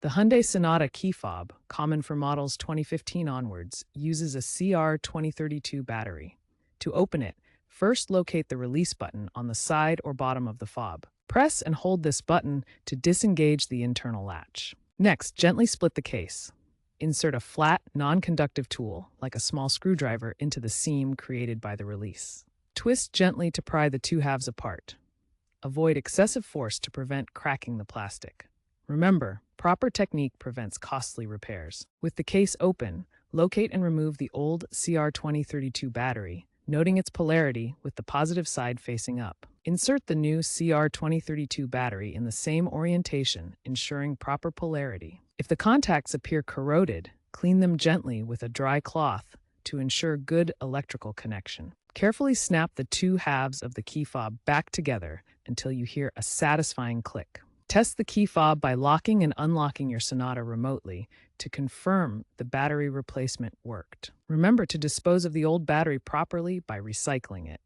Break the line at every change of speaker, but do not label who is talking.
The Hyundai Sonata key fob, common for models 2015 onwards, uses a CR2032 battery. To open it, first locate the release button on the side or bottom of the fob. Press and hold this button to disengage the internal latch. Next, gently split the case. Insert a flat, non-conductive tool, like a small screwdriver, into the seam created by the release. Twist gently to pry the two halves apart. Avoid excessive force to prevent cracking the plastic. Remember, proper technique prevents costly repairs. With the case open, locate and remove the old CR2032 battery, noting its polarity with the positive side facing up. Insert the new CR2032 battery in the same orientation, ensuring proper polarity. If the contacts appear corroded, clean them gently with a dry cloth to ensure good electrical connection. Carefully snap the two halves of the key fob back together until you hear a satisfying click. Test the key fob by locking and unlocking your Sonata remotely to confirm the battery replacement worked. Remember to dispose of the old battery properly by recycling it.